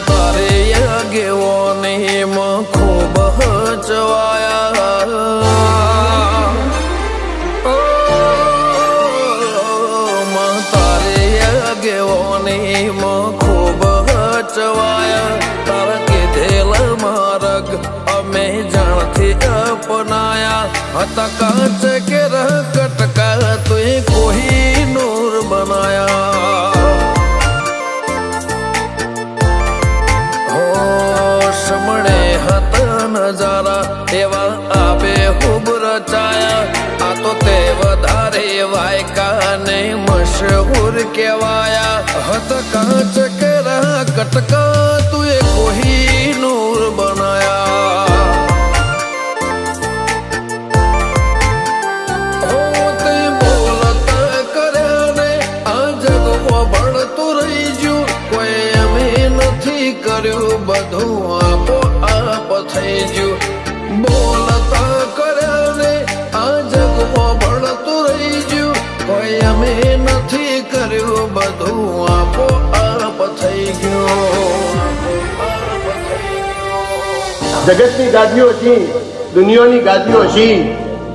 તારે આગેવાની માં ખૂબ હચવાયા તારે આગેવાની માં ખૂબ હચવાયા તારા કીધેલ માર્ગ અમે જાણથી અપનાયા હતા કાચ કે કટકા તું કોઈ નૂર બનાયા નજારા એવા આબે ખૂબ રચાયા આ તો તે વધારે વાયકા ને મશહૂર કેવાયા હત કાચ કેરા કટકા તું એ કોઈ નૂર બનાયા હો તે બોલતા કર્યા ને આ જગમાં ભળતું રહી ગયું કોઈ અમે નથી કર્યું બધું આપો થઈ ગયું બોલતા કર્યા ને આ જગમાં ભળતું રહી ગયું કોઈ અમે નથી કર્યું બધું આપો આપ થઈ ગયું જગતની ગાદીઓ છી દુનિયાની ગાદીઓ છી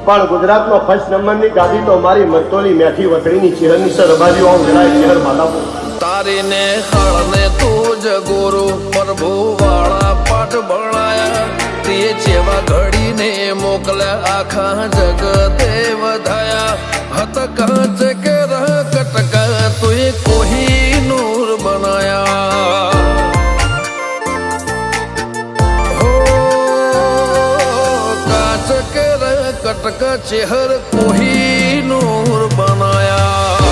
પણ ગુજરાતનો ફર્સ્ટ નંબરની ગાદી તો મારી મરતોલી મેઠી વતડીની ચહેરની સર રબારીઓ આમ જણાય ચહેર માતાપુર તારીને હળને તું જ ગુરુ પ્રભુ વાળા પાઠ ભણાયા તે જેવા ઘડીને મોકલ્યા આખા જગતે વધાયા હત કાચ કે કટકા તું કોઈ નૂર બનાયા હો કાચ કે કટકા ચહેર કોઈ નૂર બનાયા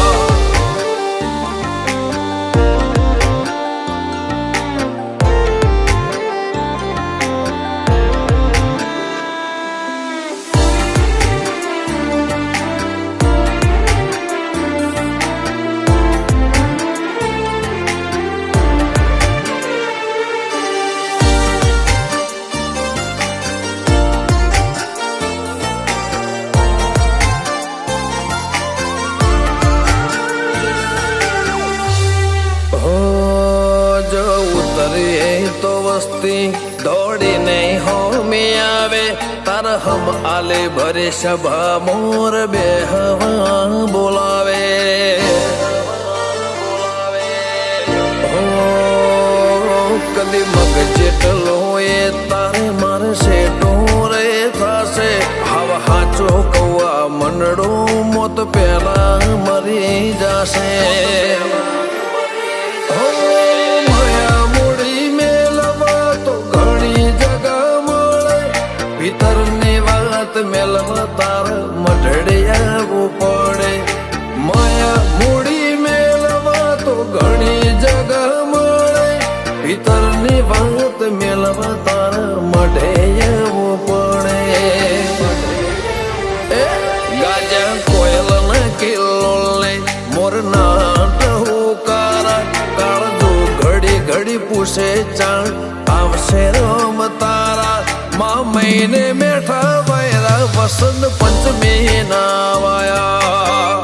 તો વસ્તી દોડીને હોમી આવે તાર હમ આલે ભરે સભા મોર બે હવા બોલાવે કદી મગ જેટલો એ તારે મારે સેટો રે થશે હવા હાચો કૌવા મંડળો મોત પેલા મરી જશે ભીતરની વાત મેલવા તાર મઢડે આવવું પડે માયા મૂડી મેલવા તો ઘણી જગા મળે ભીતરની વાત મેલવા તાર મઢે આવવું પડે ગાજા કોયલ ના કિલ્લો લે મોર ના હુકારા કાળજો ઘડી ઘડી પૂછે ચાણ આવશે રમ તારા મહિને મેઠા વાયરા વસંત પંચમી ના વાયા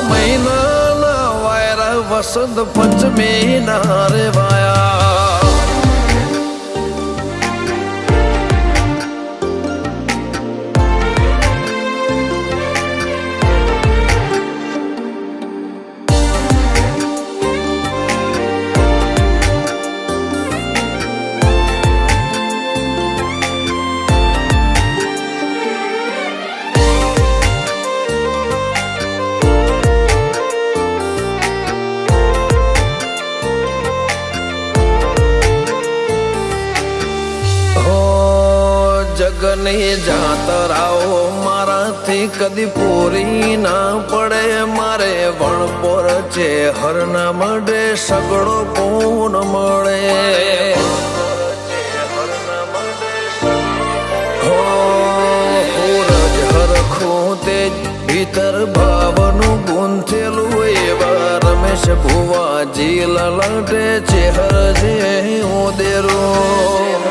મહિના ના વાયરા વસંત પંચમી ના રે વાયા કની જાતરાઓ મારાથી કદી પૂરી ના પડે. મારે વણપોર છે હરના મડે સગડો પૂન મળે. હો રજ હરખું તે ભીતર ભાવનું ગુંથેલું એવા રમેશ ભુવાજી લલાટે ચેહર જે ઉદેરું.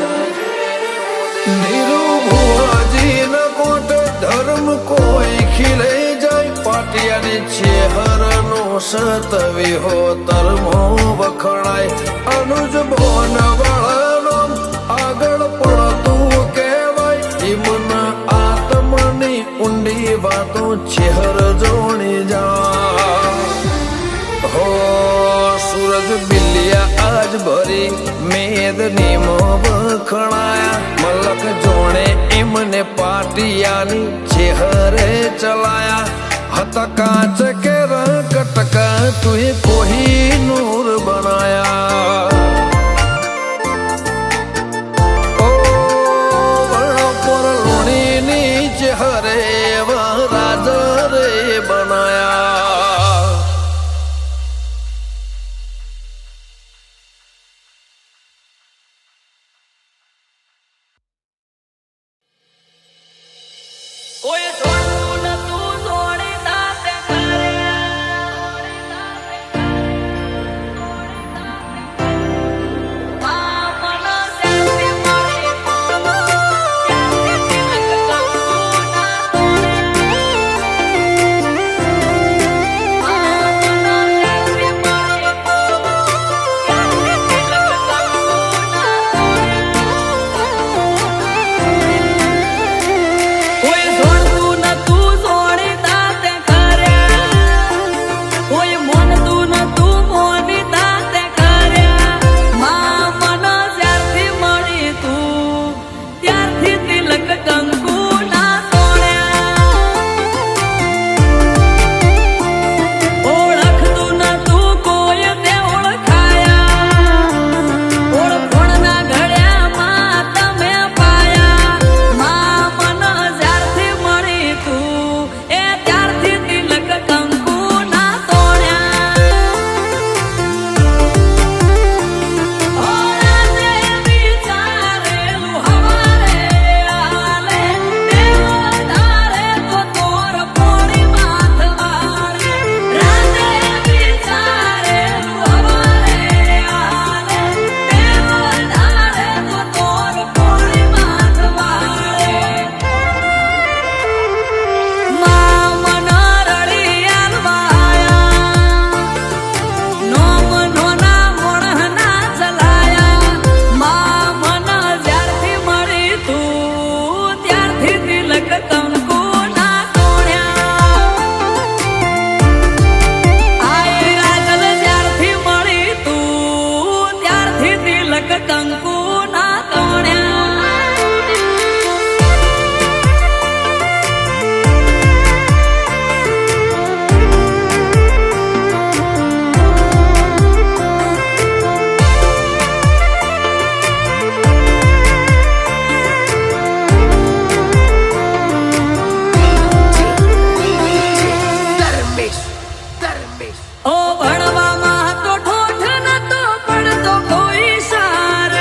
ધીરુ ભુવાજી ન કોટ ધર્મ કોઈ ખીલે જાય. પાટિયાની ચેહર નો સતવી હો તરમો વખણાય. અનુજ બોન વાળાનો આગળ પડતું કહેવાય. ઈમના આત્મની ઊંડી વાતો ચેહર જોણી જા. હો સૂરજ બિલિયા આજ ભરી મેદની મો વખણાયા. મલક જોણે એમને પાટિયાની ચેહરે ચલાયા. હતા કાચ કે કટકા તુએ કોઈ નૂર બનાયા. ઓ વણપોર લોણીની ચેહરે એવા રાજા રે બનાયા. કોઈ છોડતું નતું છોડી દાતે ઓ ભણવામાં તો ઠોઠ નતો પડતો કોઈ સાર.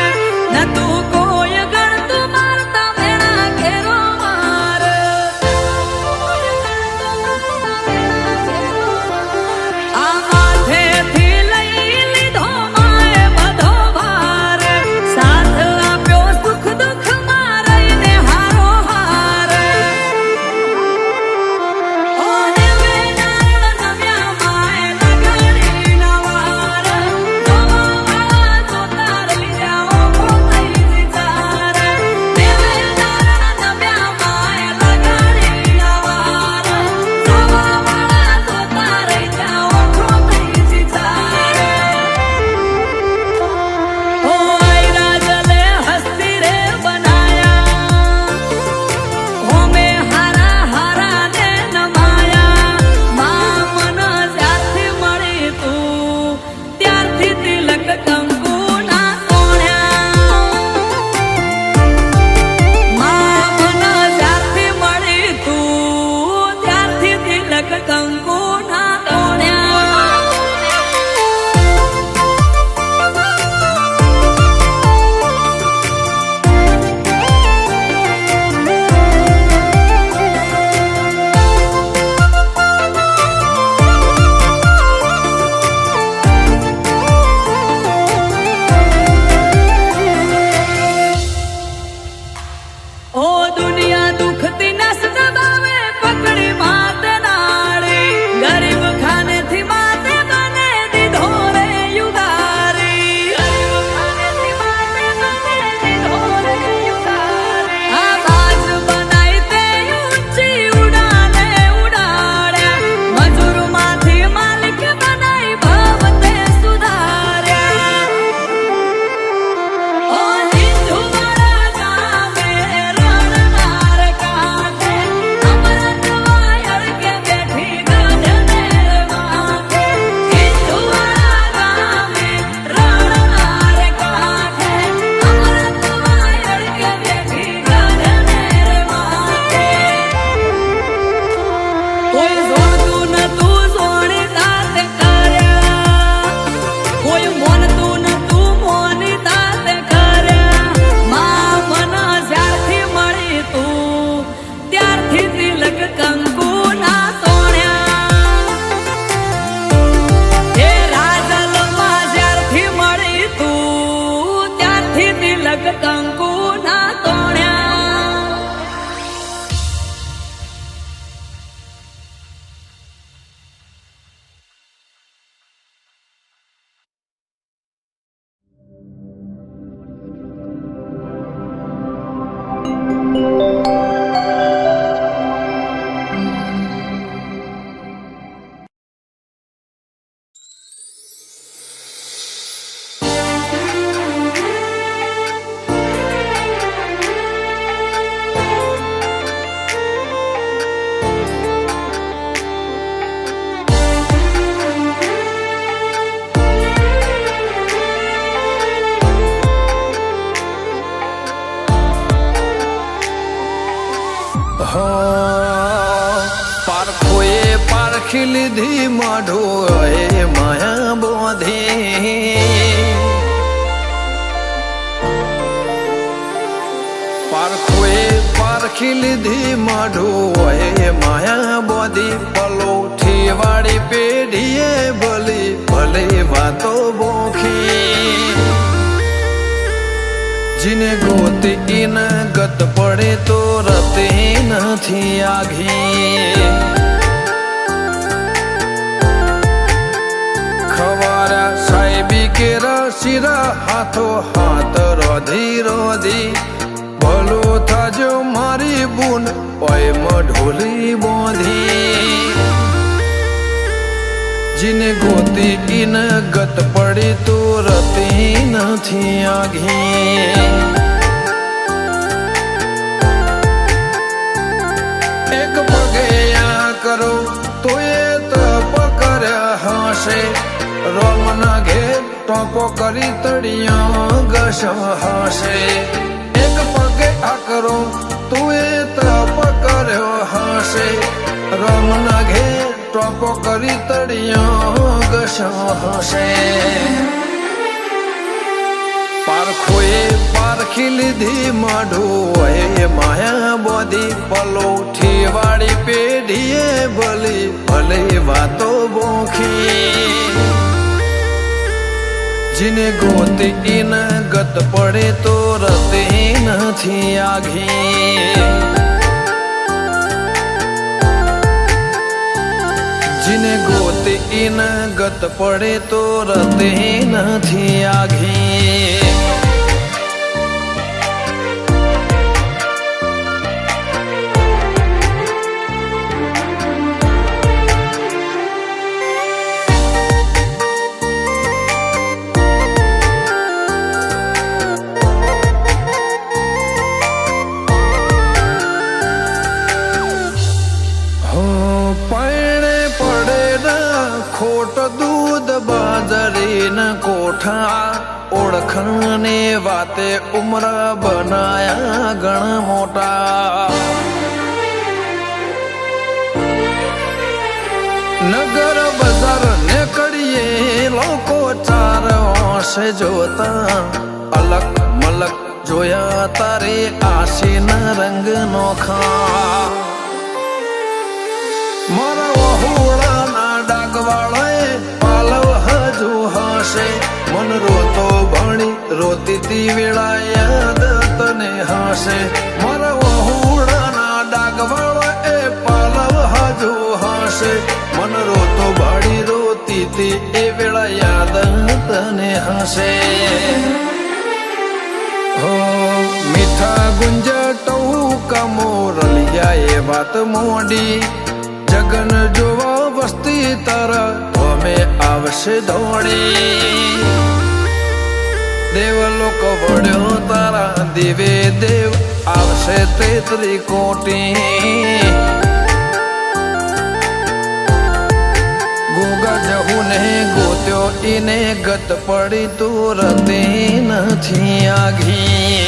જગ કંકુ ના તોણ્યા. પારખોએ પારખી લીધી માઢો એ માયા બોધી. પારખોએ પારખી લીધી માઢો એ માયા બોધી. પલોઠી વાળી પેઢીએ ભલી ભલે વાતો બોખી. જીને ગોતી ઇન ગત પડે તો રતે નથી આઘી. ખવારા સાહેબી કે શિરા હાથો હાથ રોધી રોધી. ભલો થાજો મારી બુન ઓય મઢોલી બોધી. જીને ગોતી ઇન ગત પડે તો રતે નથી આઘી. એક પગે આ કરો તો એ તપ કર્યા હશે. રોમના ઘેર ટોપો કરી તળિયા ઘસ હશે. એક પગે આ કરો તો એ તપ કર્યો હશે. રોમના ઘેર ટોપો કરી તળિયા ઘસ હશે. પારખોએ પારખી લીધી માઢો એ માયા બોધી. પલોઠી વાળી પેઢીએ ભલી ભલે વાતો બોખી. જીને ગોતી ઇન ગત પડે તો રતે નથી આઘી. જીને ગોતી ઇન ગત પડે તો રતે નથી આઘી. ખોટ દૂધ બાજરી ન કોઠા. ઓળખને વાતે ઉમર બનાયા ગણ મોટા. નગર બજાર ને કડીએ લોકો ચાર ઓશે જોતા. અલક મલક જોયા તારે આશીના રંગ નોખા. મારા વહુડાના ડાગવાળાએ પાલવ હજુ હશે. મન રોતો ભણી રોતી તી વેળા યાદ તને હશે. મારા વહુડાના ડાગવાળાએ પાલવ હજુ હશે. મન રોતો ભણી રોતી તી એ વેળા યાદ તને હશે. હો મીઠા ગુંજ ટહુકા મોરલિયા એ વાત મોડી. જગન જોવા વસ્તી તારા અમે આવશે દોડી. દેવલોક વળ્યો તારા દેવે દેવ આવશે 33 કોટી. ગોગા જહુ ને ગોત્યો ઈને ગત પડી તું રતે નથી આઘી.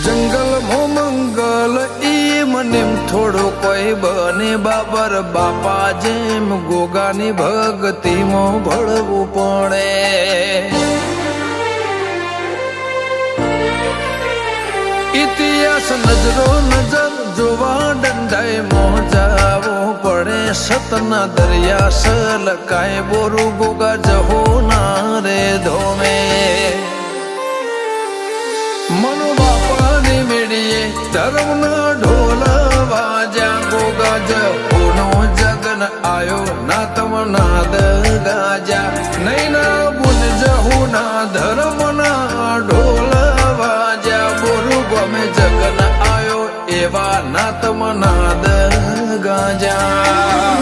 જંગલ મો મંગલ ઈ મને થોડો કોઈ બને બાબર બાપા જેમ ગોગાની ભક્તિમાં ભળવું પડે. ઇતિહાસ નજરો નજર જોવા દંડાઈ મોજાવો પડે. સતના દરિયા સલકાય બોરું ગોગા જહો ના રે ધોમે. મનો બાપાની મેળીએ ધર્મના ઢોલ વાજ્યા. ગોગા જહોનો જગન આયો ના તમનાદ ગાજા. નૈના બુન જહુના ધર્મના ઢોલ વાજ્યા. બોરું ગમે જગન આયો એવા ના તમનાદ ગાજા.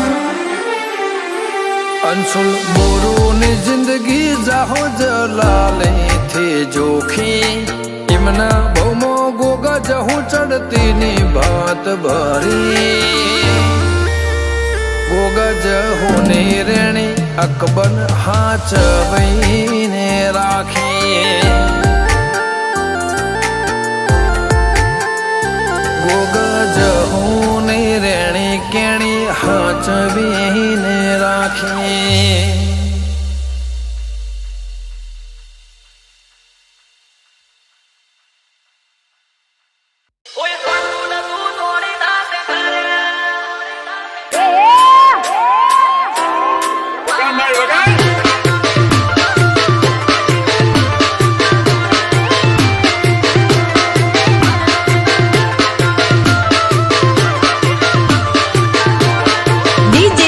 અંશુલ બોરુની જિંદગી જાહો જલાલે થી જોખી. એમના ભૌમો ગોગા જહું ચડતીની ભાત ભરી. ગોગા જહુની રેણી અકબન હાચવીને રાખી. ગોગા જહુની રેણી કેણી હાચવીને રાખી. કોઈ સાધુ ન તું તોડી દાસ કરે. DJ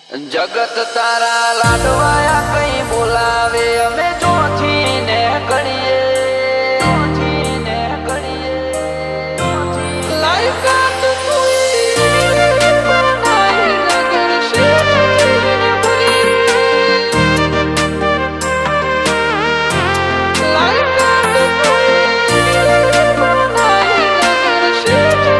જગત તારા લાડવાયા કઈ બોલાવે અમે જોથી ને કરીએ લાયકાત તુઈ બનાઈ નગર શેઠ લાયકાત તુઈ બનાઈ નગર શેઠ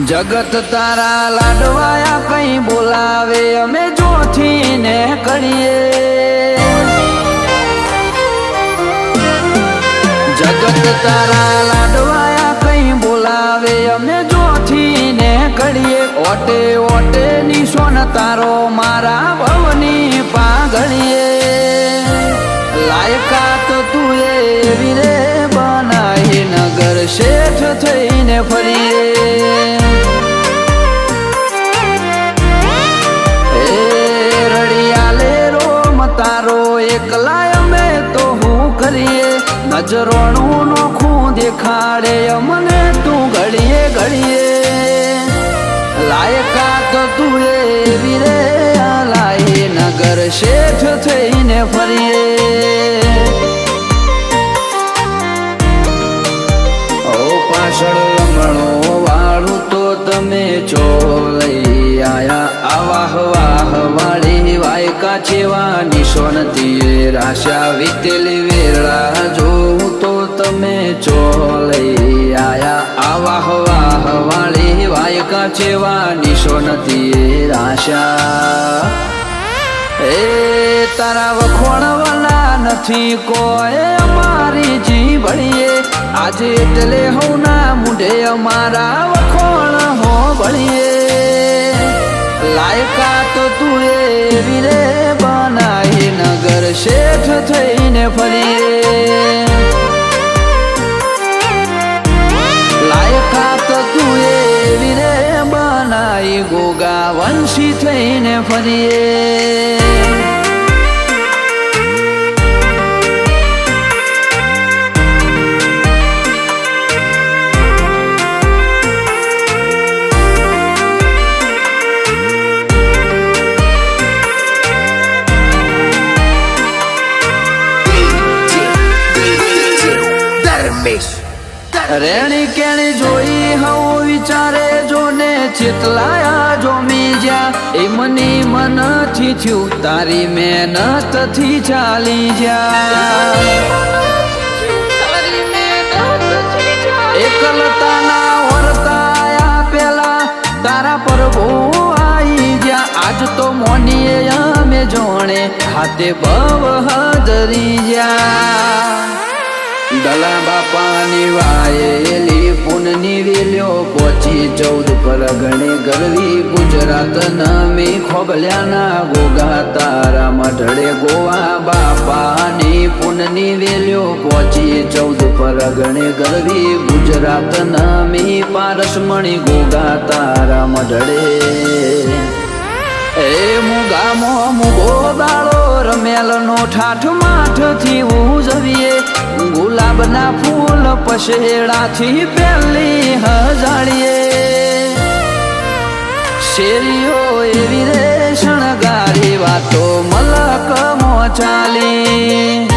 જગત તારા લાડવાયા કઈ બોલાવે અમે જોથી ને કરીએ જગત તારા લાડવાયા કઈ બોલાવે અમે જોથી ને કરીએ ઓટે ઓટે નિશોન તારો મારા ભવની પાઘડીએ લાયકાત તું એવી રે બનાઈ નગર શેઠ થઈને ફરીએ તારો એકલા અમે તો હું કરીએ નજરોનું નોખું દેખાડે અમને તું ઘડીએ ઘડીએ લાયકાત તું એવી રે લાઈ નગર શેઠ થઈને ફરીએ ઓ પાછળ લમણો વાળું તો તમે ચો લઈ આયા આવાહ વાહ વાળી વાયકા જેવા નિશોનતી રાશા વીતેલી વેળા જોઉં તો તમે ચો લઈ આયા આવાહ વાહ વાળી વાયકા જેવા નિશોનતી રાશા એ તારા વખોણવાલા નથી કોઈ અમારી જીવડીએ આજે એટલે હું ના મુઢે અમારા વખોણ હો ભણીએ લાયકાત તું એવી રે બનાઈ નગર શેઠ થઈને ફરીએ લાયકાત તું એવી રે બનાઈ ગોગા વંશી થઈને ફરીએ રેણી કેણી જોઈ હું વિચારે જોને ચેતલાયા જોમી જા એ મની મનથી થયું તારી મહેનત થી ચાલી જા એકલતાના વર્તાયા પેલા તારા પ્રભુ આવી જા આજ તો મોનીએ અમે જોણે હાથે બવ હદરી જા દલા બાપાની વાયેલી પુનની વેલ્યો પહોંચી 14 પરગણે ગરવી ગુજરાત નમી ખોબલ્યાના ગોગા તારા મઢડે ગોવા બાપાની પુનની વેલ્યો પહોંચી 14 પરગણે ગરવી ગુજરાત નમી પારસમણી ગોગા તારા મઢડે એ મુગામો મુગો દાળો રમેલનો ઠાઠ માઠથી ઉજવીએ ગુલાબના ફૂલ પશેડાથી પેલી હજાળીએ શેરીઓ એવી રે શણગારી વાતો મલક મોચાલી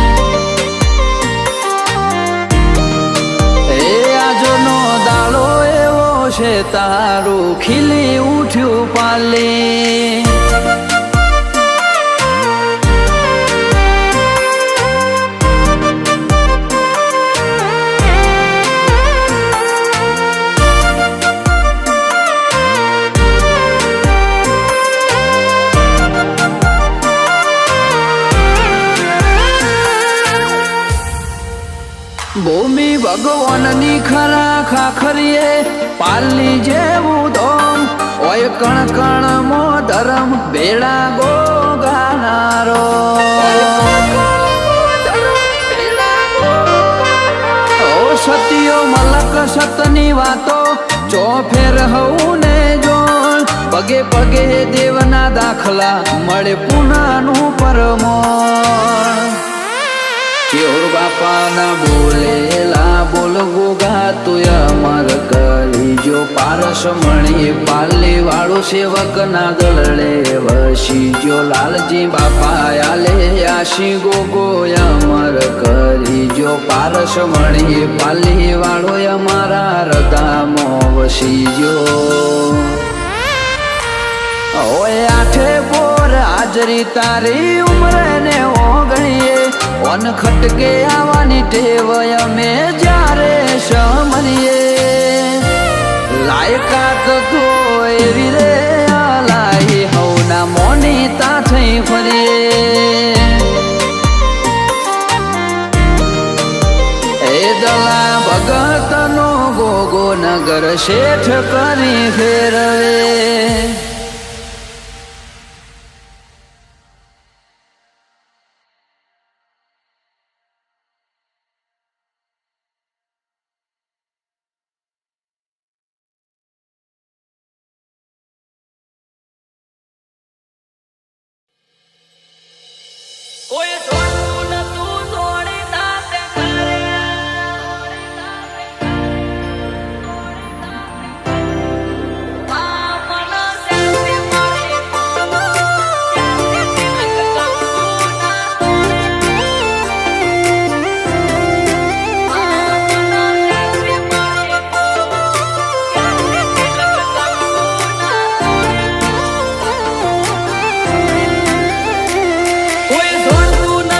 એ આજનો દાડો એવો છે તારું ખીલી ઉઠ્યું પાલી ભૂમિ ભગવાનની ખરા ખાખરીએ પાલી જેવું ધોમ ઓય કણ કણ મો ધરમ બેડા ગોગાનારો ઓ સતિયો મલક સતની વાતો ચોફેર હવું ને જોણ પગે પગે દેવના દાખલા મળે પુનાનું પરમોણ કેવર બાપાના બોલેલા બોલ પારસમણી પાલી વાળું સેવક ના દલડે વસી જો લાલજી બાપા આલે આશી ગોગો અમર કરી જો પારસમણી પાલી વાળો અમારા હૃદયમો વસી જો ઓય આઠે બોર હાજરી તારી ઉમરે ને ઓગણીએ ઓન ખટકે આવવાની ટેવ અમે જ્યારે સમરીએ લાયકાત તો એવી રે લાઈ હવના મોની તા થઈ ફરીએ એ દલા ભગતનો ગોગો નગર શેઠ કરી ફેરવે કોઈ જોડતું નતું જોડી દાતે કરે આ મન સેતી મારી ત્યાંથી તિલક કરું ના તોડે આ મન સેતી મારી ત્યાંથી તિલક કરું ના તોડે કોઈ જોડતું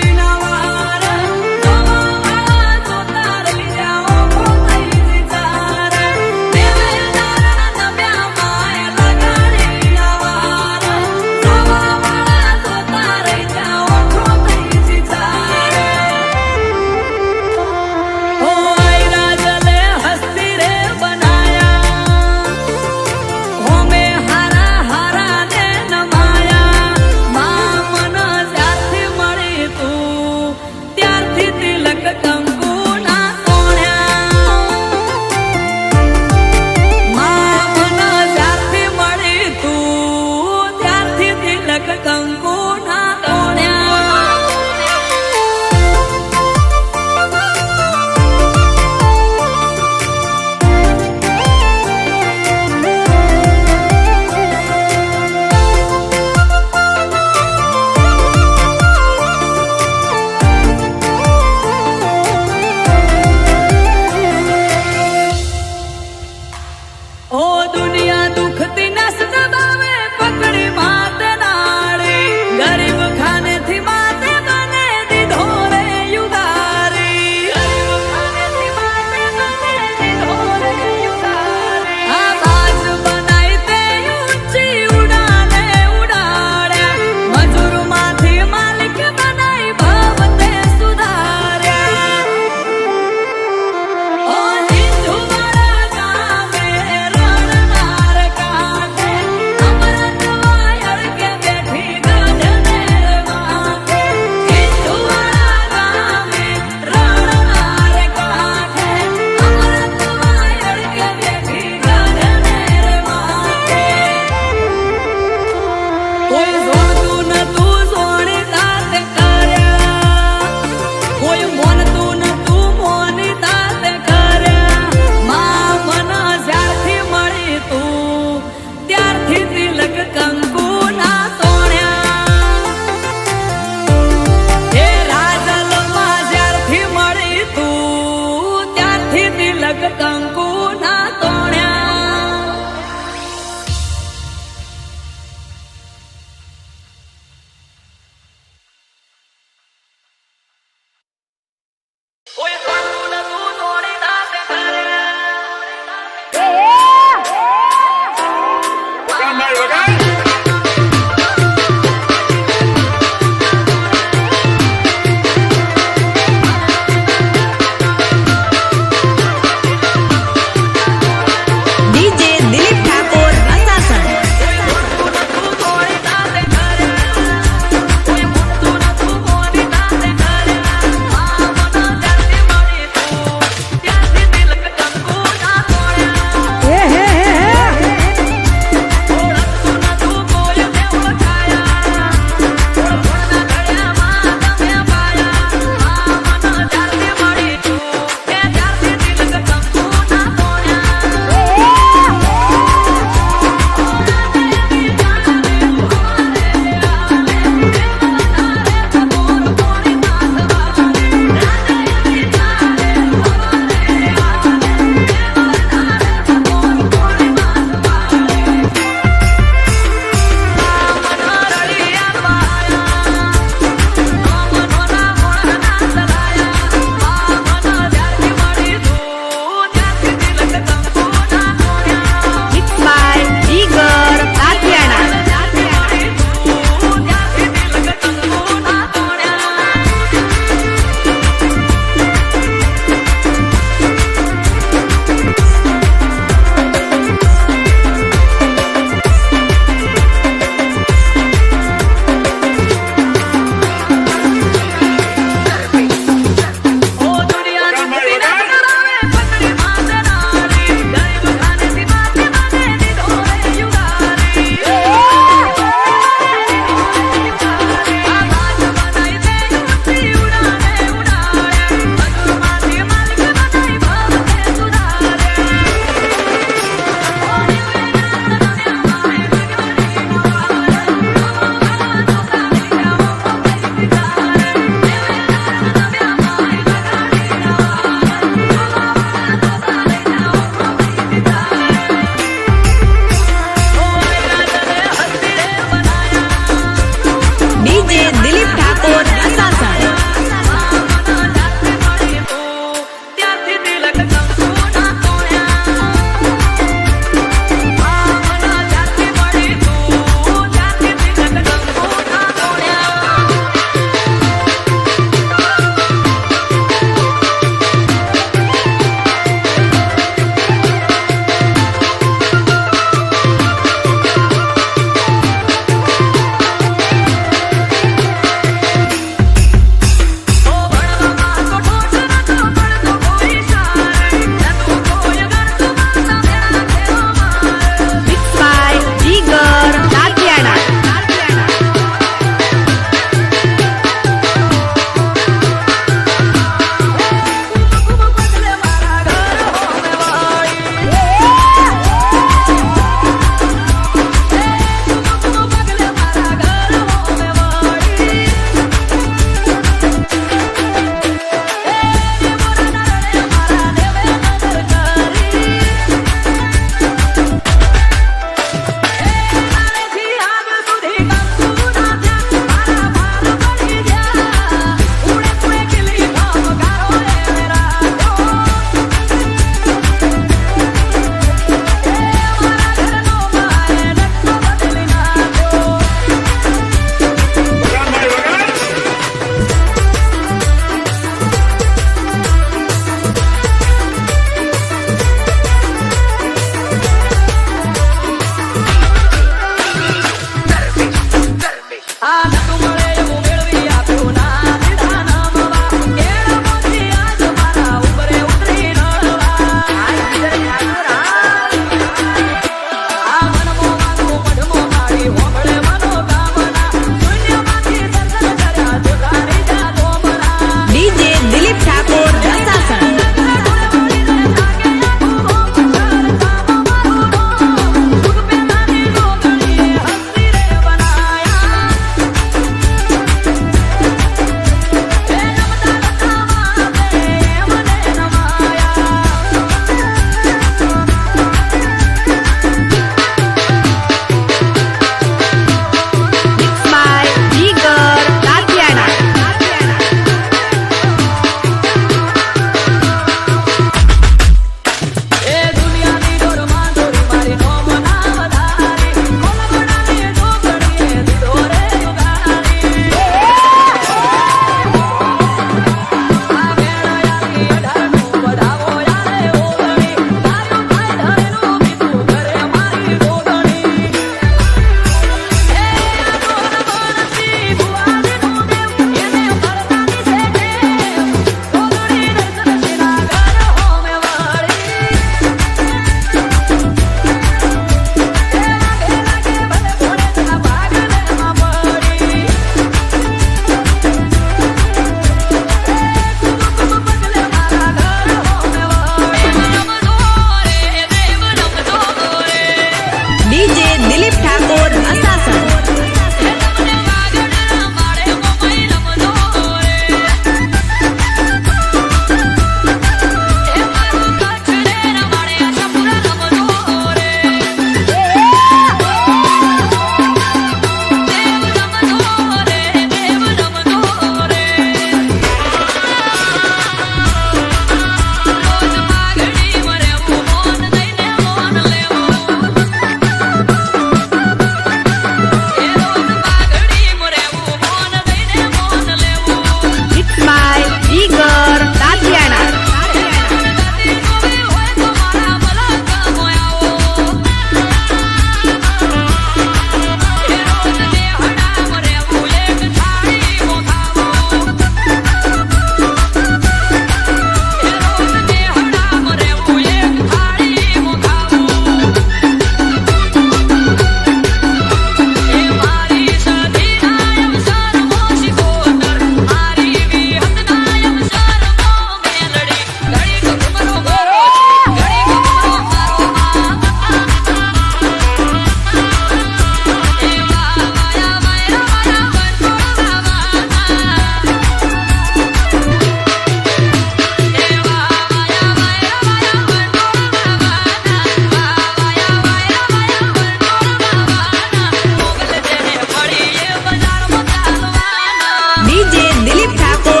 ડીજે દિલીપ ઠાકોર